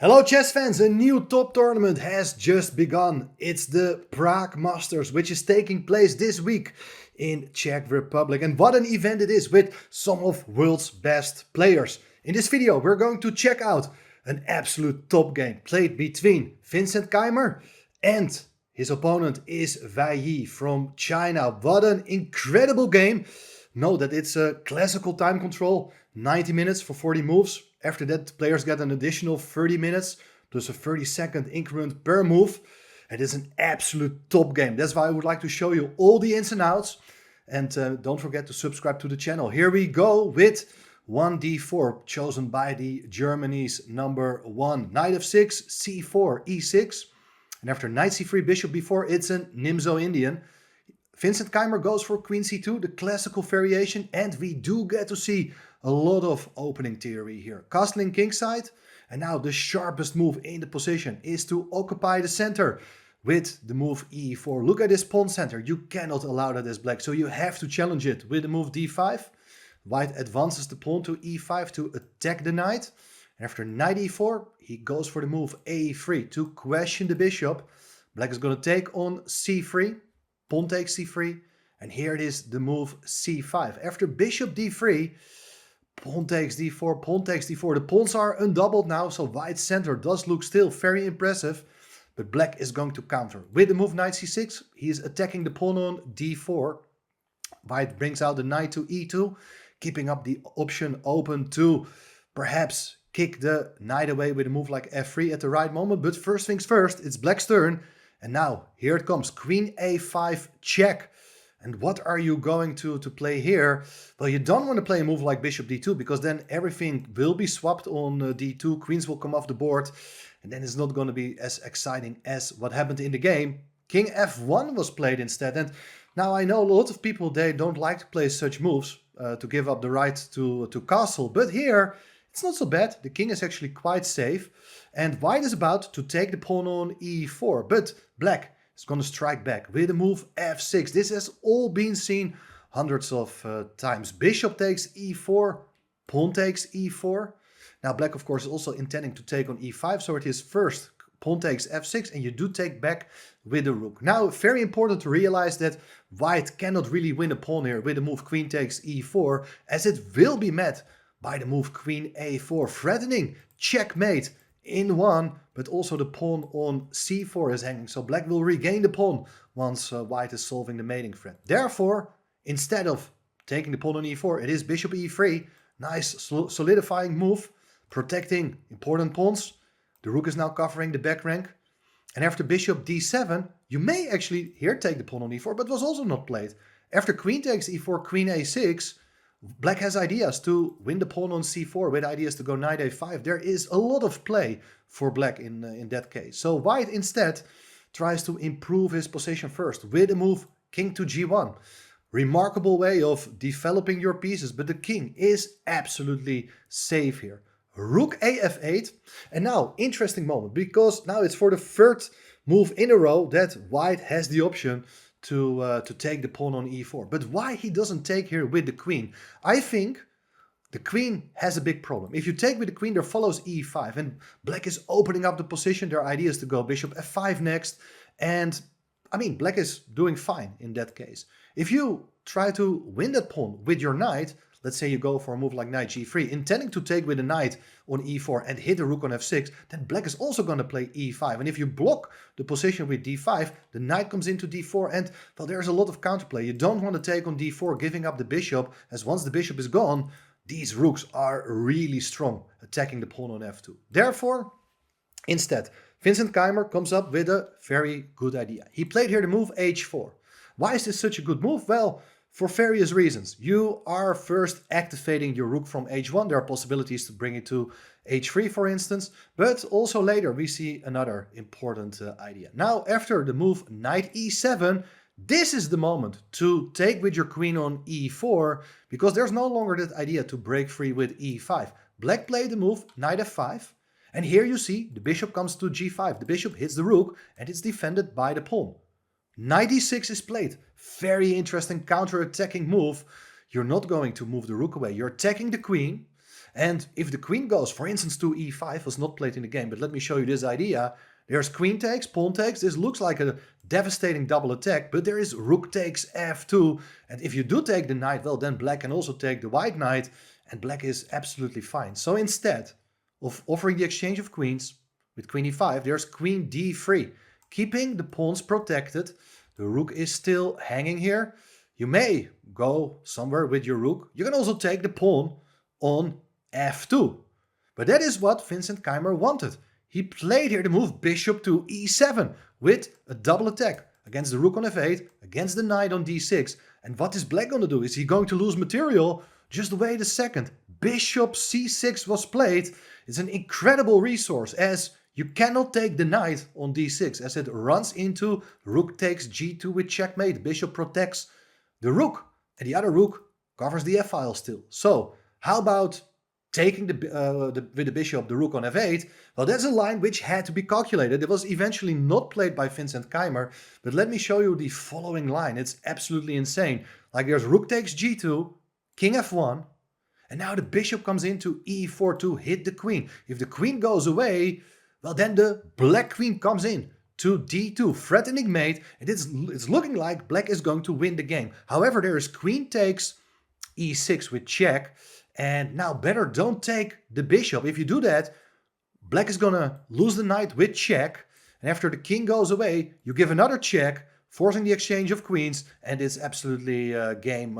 Hello chess fans, a new top tournament has just begun. It's the Prag Masters, which is taking place this week in Czech Republic. And what an event it is with some of world's best players. In this video, we're going to check out an absolute top game played between Vincent Keymer and his opponent is Wei Yi from China. What an incredible game. Know that it's a classical time control, 90 minutes for 40 moves. After that, players get an additional 30 minutes plus a 30-second increment per move. It is an absolute top game. That's why I would like to show you all the ins and outs. And don't forget to subscribe to the channel. Here we go with 1d4, chosen by the Germany's number 1. Knight f6, c4, e6. And after knight c3, bishop b4, it's an Nimzo Indian. Vincent Keymer goes for queen c2, the classical variation, and we do get to see a lot of opening theory here. Castling kingside, and now the sharpest move in the position is to occupy the center with the move e4. Look at this pawn center, you cannot allow that as black, so you have to challenge it with the move d5. White advances the pawn to e5 to attack the knight. After knight e4, he goes for the move a3 to question the bishop. Black is going to take on c3. Pawn takes c3, and here it is the move c5. After bishop d3, pawn takes d4, pawn takes d4. The pawns are undoubled now, so white's center does look still very impressive, but black is going to counter. With the move knight c6, he is attacking the pawn on d4. White brings out the knight to e2, keeping up the option open to perhaps kick the knight away with a move like f3 at the right moment. But first things first, it's black's turn. And now, here it comes, queen a5 check. And what are you going to play here? Well, you don't want to play a move like bishop d2, because then everything will be swapped on d2, queens will come off the board, and then it's not going to be as exciting as what happened in the game. King f1 was played instead, and now I know a lot of people, they don't like to play such moves to give up the right to castle, but here it's not so bad. The king is actually quite safe. And white is about to take the pawn on e4. But black is going to strike back with the move f6. This has all been seen hundreds of times. Bishop takes e4. Pawn takes e4. Now black, of course, is also intending to take on e5. So it is first pawn takes f6. And you do take back with the rook. Now, very important to realize that white cannot really win a pawn here with the move queen takes e4. As it will be met by the move queen a4, threatening checkmate in one, but also the pawn on c4 is hanging, so black will regain the pawn once white is solving the mating threat. Therefore, instead of taking the pawn on e4, it is bishop e3, nice solidifying move, protecting important pawns. The rook is now covering the back rank, and after bishop d7, you may actually here take the pawn on e4, but was also not played. After queen takes e4, queen a6, black has ideas to win the pawn on c4 with ideas to go knight a5. There is a lot of play for black in that case. So white instead tries to improve his position first with the move king to g1. Remarkable way of developing your pieces, but the king is absolutely safe here. Rook af8. And now, interesting moment, because now it's for the third move in a row that white has the option to take the pawn on e4. But why he doesn't take here with the queen? I think the queen has a big problem. If you take with the queen, there follows e5, and black is opening up the position. There are ideas to go bishop f5 next, and I mean, black is doing fine in that case. If you try to win that pawn with your knight, let's say you go for a move like knight g3, intending to take with a knight on e4 and hit the rook on f6, then black is also going to play e5. And if you block the position with d5, the knight comes into d4, and well, there's a lot of counterplay. You don't want to take on d4, giving up the bishop, as once the bishop is gone, these rooks are really strong, attacking the pawn on f2. Therefore, instead, Vincent Keymer comes up with a very good idea. He played here the move h4. Why is this such a good move? Well, for various reasons. You are first activating your rook from h1. There are possibilities to bring it to h3, for instance. But also later we see another important idea. Now, after the move knight e7, this is the moment to take with your queen on e4, because there's no longer that idea to break free with e5. Black played the move knight f5. And here you see the bishop comes to g5. The bishop hits the rook and it's defended by the pawn. Knight e6 is played. Very interesting counter-attacking move. You're not going to move the rook away. You're attacking the queen. And if the queen goes, for instance, to e5, was not played in the game, but let me show you this idea. There's queen takes, pawn takes. This looks like a devastating double attack, but there is rook takes f2. And if you do take the knight, well, then black can also take the white knight, and black is absolutely fine. So instead of offering the exchange of queens with queen e5, there's queen d3, keeping the pawns protected. The rook is still hanging here. You may go somewhere with your rook. You can also take the pawn on f2. But that is what Vincent Keymer wanted. He played here the move bishop to e7 with a double attack against the rook on f8, against the knight on d6. And what is black going to do? Is he going to lose material? Just wait a second. Bishop c6 was played. It's an incredible resource, as you cannot take the knight on d6, as it runs into rook takes g2 with checkmate. Bishop protects the rook, and the other rook covers the f-file still. So how about taking with the bishop the rook on f8? Well, that's a line which had to be calculated. It was eventually not played by Vincent Keymer, but let me show you the following line. It's absolutely insane. Like, there's rook takes g2, king f1, and now the bishop comes into e4 to hit the queen. If the queen goes away, well, then the black queen comes in to d2, threatening mate, and it's looking like black is going to win the game. However, there is queen takes e6 with check, and now better don't take the bishop. If you do that, black is gonna lose the knight with check, and after the king goes away, you give another check, forcing the exchange of queens, and it's absolutely game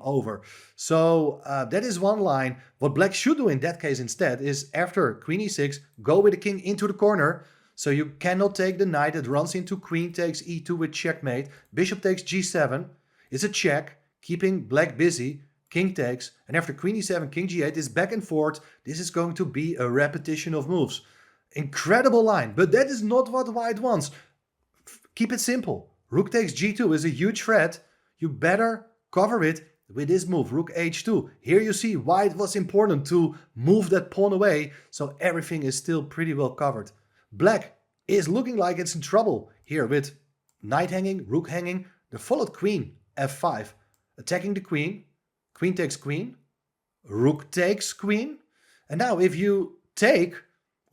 over. So that is one line. What black should do in that case instead is, after queen e6, go with the king into the corner, so you cannot take the knight. It runs into queen takes e2 with checkmate. Bishop takes g7 is a check, keeping black busy. King takes, and after queen e7, king g8 is back and forth. This is going to be a repetition of moves. Incredible line, but that is not what white wants. Keep it simple. Rook takes g2 is a huge threat. You better cover it with this move, rook h2. Here you see white was important to move that pawn away, so everything is still pretty well covered. Black is looking like it's in trouble here with knight hanging, rook hanging, the followed queen f5, attacking the queen. Queen takes queen, rook takes queen, and now if you take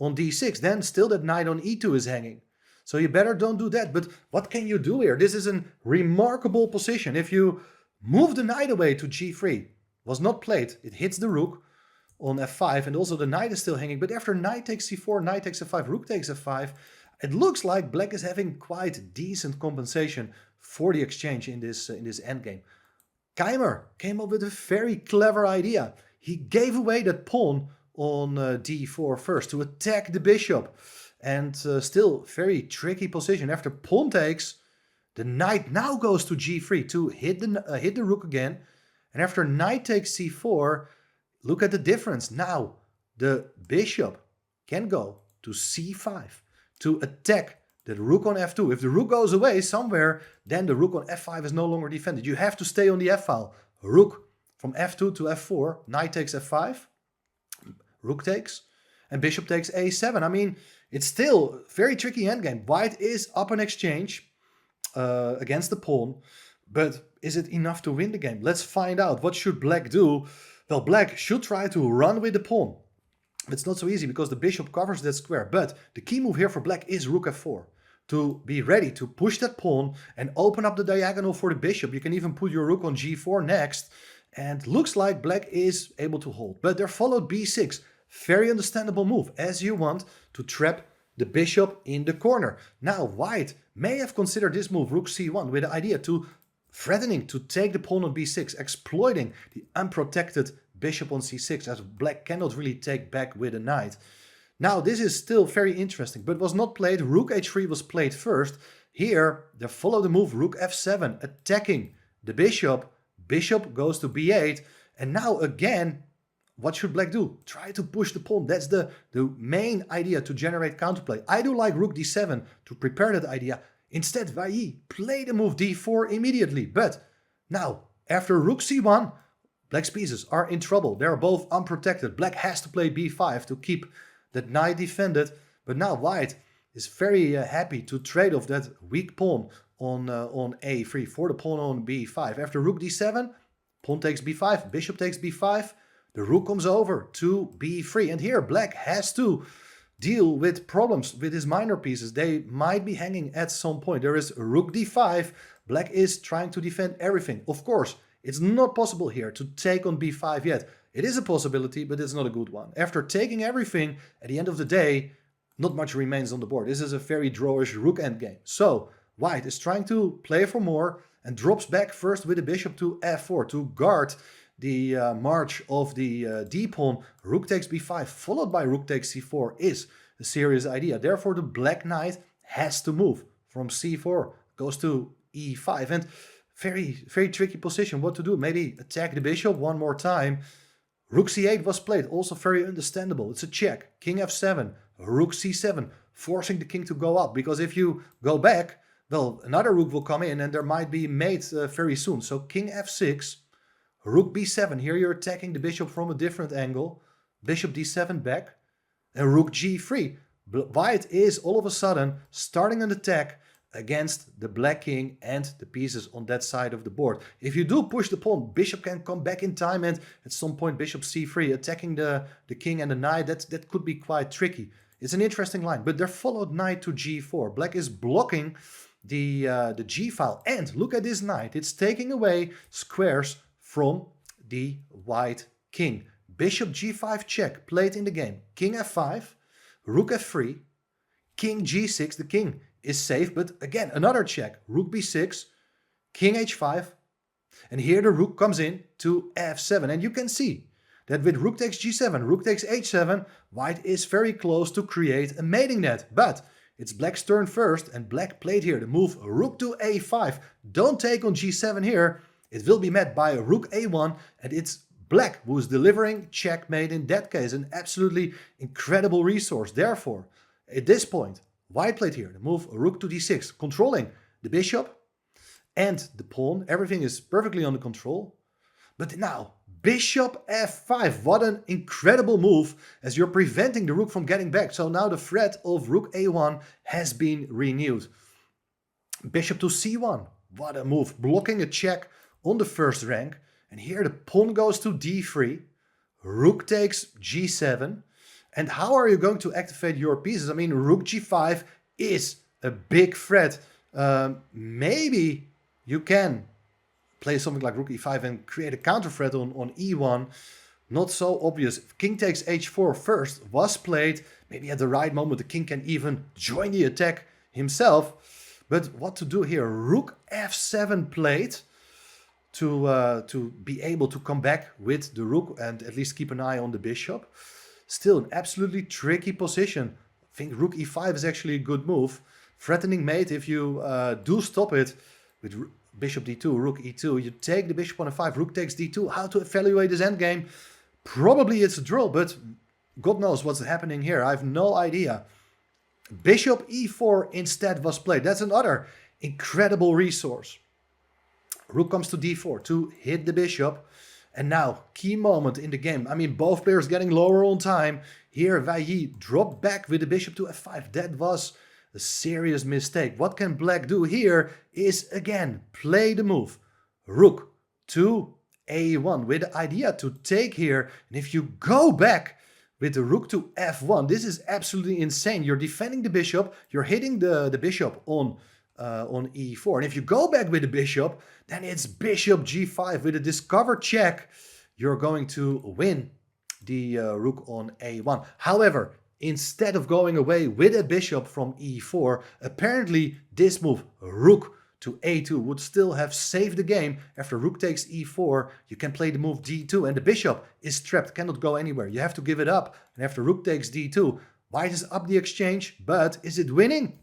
on d6, then still that knight on e2 is hanging. So you better don't do that. But what can you do here? This is a remarkable position. If you move the knight away to g3, was not played, it hits the rook on f5, and also the knight is still hanging. But after knight takes c4, knight takes f5, rook takes f5, it looks like black is having quite decent compensation for the exchange in this endgame. Keymer came up with a very clever idea. He gave away that pawn on d4 first to attack the bishop. And still very tricky position. After pawn takes, the knight now goes to g3 to hit the rook again. And after knight takes c4, look at the difference. Now the bishop can go to c5 to attack the rook on f2. If the rook goes away somewhere, then the rook on f5 is no longer defended. You have to stay on the f-file. Rook from f2 to f4, knight takes f5, rook takes, and bishop takes a7. I mean, it's still a very tricky endgame. White is up an exchange against the pawn, but is it enough to win the game? Let's find out. What should black do? Well, black should try to run with the pawn. It's not so easy because the bishop covers that square, but the key move here for black is rook f4. To be ready to push that pawn and open up the diagonal for the bishop. You can even put your rook on g4 next, and looks like black is able to hold. But there followed b6. Very understandable move, as you want to trap the bishop in the corner. Now white may have considered this move, rook c1, with the idea to threatening to take the pawn on b6, exploiting the unprotected bishop on c6, as black cannot really take back with a knight. Now this is still very interesting, but was not played. Rook h3 was played first. Here they follow the move rook f7, attacking the bishop. Bishop goes to b8, and now again, what should black do? Try to push the pawn. That's the main idea to generate counterplay. I do like rook d7 to prepare that idea. Instead, Wei Yi played the move d4 immediately. But now, after rook c1, black's pieces are in trouble. They're both unprotected. Black has to play b5 to keep that knight defended. But now white is very happy to trade off that weak pawn on a3 for the pawn on b5. After rook d7, pawn takes b5, bishop takes b5. The rook comes over to b3. And here black has to deal with problems with his minor pieces. They might be hanging at some point. There is rook d5. Black is trying to defend everything. Of course, it's not possible here to take on b5 yet. It is a possibility, but it's not a good one. After taking everything, at the end of the day, not much remains on the board. This is a very drawish rook endgame. So white is trying to play for more and drops back first with the bishop to f4 to guard the march of the d-pawn. Rook takes b5 followed by rook takes c4 is a serious idea. Therefore the black knight has to move from c4, goes to e5, and very tricky position. What to do? Maybe attack the bishop one more time. Rook c8 was played, also very understandable. It's a check. King f7, rook c7, forcing the king to go up, because if you go back, well, another rook will come in and there might be mate very soon. So king f6, rook b7. Here you're attacking the bishop from a different angle. Bishop d7 back. And rook g3. White is all of a sudden starting an attack against the black king and the pieces on that side of the board. If you do push the pawn, bishop can come back in time, and at some point bishop c3, attacking the king and the knight, that could be quite tricky. It's an interesting line, but they're followed knight to g4. Black is blocking the g file, and look at this knight. It's taking away squares from the white king. Bishop g5 check played in the game. King f5, rook f3, king g6. The king is safe, but again another check. Rook b6, king h5, and here the rook comes in to f7. And you can see that with rook takes g7, rook takes h7, white is very close to create a mating net. But it's black's turn first, and black played here the move rook to a5. Don't take on g7 here. It will be met by a rook a1, and it's black who is delivering checkmate in that case. An absolutely incredible resource. Therefore, at this point, white played here the move rook to d6, controlling the bishop and the pawn. Everything is perfectly under control. But now, bishop f5. What an incredible move, as you're preventing the rook from getting back. So now the threat of rook a1 has been renewed. Bishop to c1. What a move, blocking a check on the first rank. And here the pawn goes to d3. Rook takes g7. And how are you going to activate your pieces? I mean, rook g5 is a big threat. Maybe you can play something like rook e5 and create a counter threat on e1. Not so obvious. King takes h4 first was played. Maybe at the right moment the king can even join the attack himself. But what to do here? Rook f7 played to be able to come back with the rook and at least keep an eye on the bishop. Still an absolutely tricky position. I think rook e5 is actually a good move. Threatening mate, if you do stop it with bishop d2, rook e2, you take the bishop on f5, rook takes d2. How to evaluate this endgame? Probably it's a draw, but God knows what's happening here. I have no idea. Bishop e4 instead was played. That's another incredible resource. Rook comes to d4 to hit the bishop. And now, key moment in the game. I mean, both players getting lower on time. Here, Wei Yi dropped back with the bishop to f5. That was a serious mistake. What can black do here is, again, play the move. Rook to a1 with the idea to take here. And if you go back with the rook to f1, this is absolutely insane. You're defending the bishop. You're hitting the bishop on e4. And if you go back with the bishop, then it's bishop g5 with a discovered check. You're going to win the rook on a1. However, instead of going away with a bishop from e4, apparently this move, rook to a2, would still have saved the game. After rook takes e4, you can play the move d2, and the bishop is trapped, cannot go anywhere. You have to give it up. And after rook takes d2, white is up the exchange, but is it winning?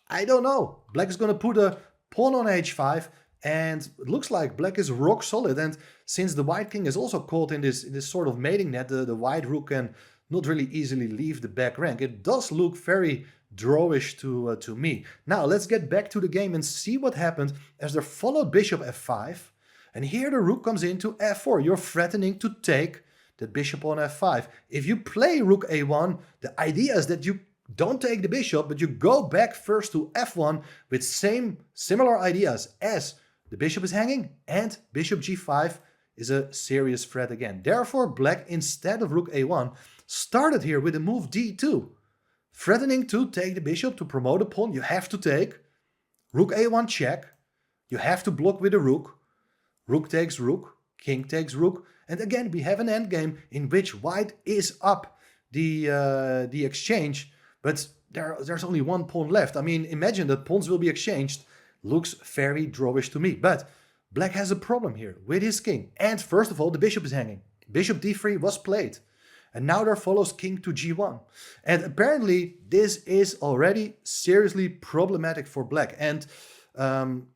I don't know. Black is going to put a pawn on h5, and it looks like black is rock solid. And since the white king is also caught in this sort of mating net, the white rook can not really easily leave the back rank. It does look very drawish to me. Now let's get back to the game and see what happened as they followed bishop f5. And here the rook comes into f4. You're threatening to take the bishop on f5. If you play rook a1, the idea is that you don't take the bishop, but you go back first to f1 with similar ideas as the bishop is hanging and bishop g5 is a serious threat again. Therefore, black, instead of rook a1, started here with a move d2, threatening to take the bishop to promote a pawn. You have to take. Rook a1 check. You have to block with a rook. Rook takes rook. King takes rook. And again, we have an endgame in which white is up the exchange, but there's only one pawn left. I mean, imagine that pawns will be exchanged. Looks very drawish to me. But black has a problem here with his king. And first of all, the bishop is hanging. Bishop d3 was played. And now there follows king to g1. And apparently, this is already seriously problematic for black. And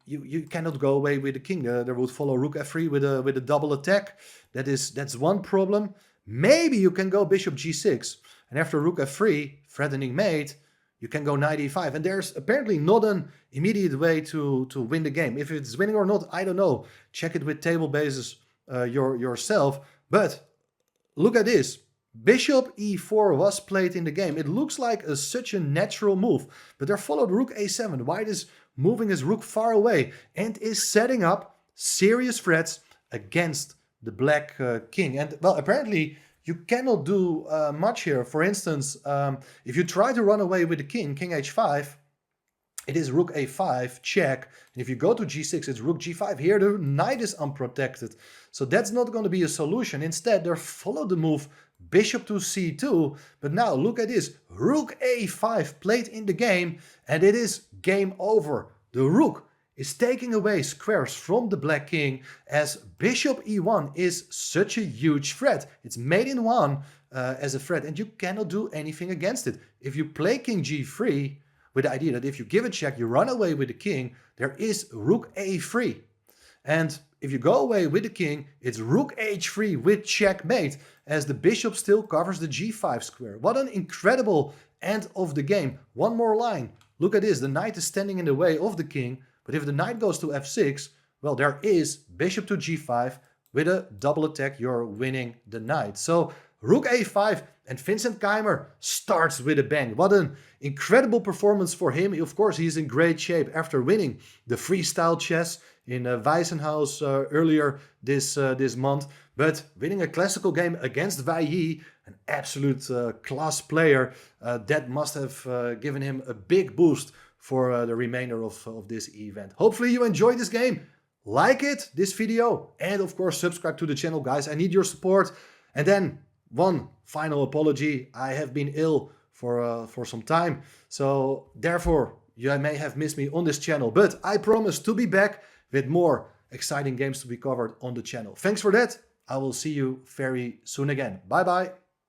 you cannot go away with the king. There would follow rook f3 with a double attack. That's one problem. Maybe you can go bishop g6. And after rook f3, threatening mate, you can go knight e5. And there's apparently not an immediate way to win the game. If it's winning or not, I don't know. Check it with table bases yourself. But look at this. Bishop e4 was played in the game. It looks like such a natural move. But there followed rook a7. White is moving his rook far away and is setting up serious threats against the black king. And, well, apparently you cannot do much here. For instance, if you try to run away with the king h5, it is rook a5, check. And if you go to g6, it's rook g5. Here the knight is unprotected. So that's not going to be a solution. Instead, they follow the move bishop to c2. But now look at this. Rook a5 played in the game, and it is game over. The rook is taking away squares from the black king, as bishop e1 is such a huge threat. It's mate in one as a threat, and you cannot do anything against it. If you play king g3, with the idea that if you give a check, you run away with the king, there is rook a3. And if you go away with the king, it's rook h3 with checkmate, as the bishop still covers the g5 square. What an incredible end of the game. One more line. Look at this. The knight is standing in the way of the king, but if the knight goes to f6, well, there is bishop to g5. With a double attack, you're winning the knight. So rook a5, and Vincent Keymer starts with a bang. What an incredible performance for him. Of course, he's in great shape after winning the freestyle chess in Weissenhaus earlier this month. But winning a classical game against Wei Yi, an absolute class player, that must have given him a big boost for the remainder of this event. Hopefully you enjoyed this game. Like this video, and of course subscribe to the channel, guys. I need your support. And then one final apology. I have been ill for some time, so therefore you may have missed me on this channel, but I promise to be back with more exciting games to be covered on the channel. Thanks for that. I will see you very soon again. Bye bye.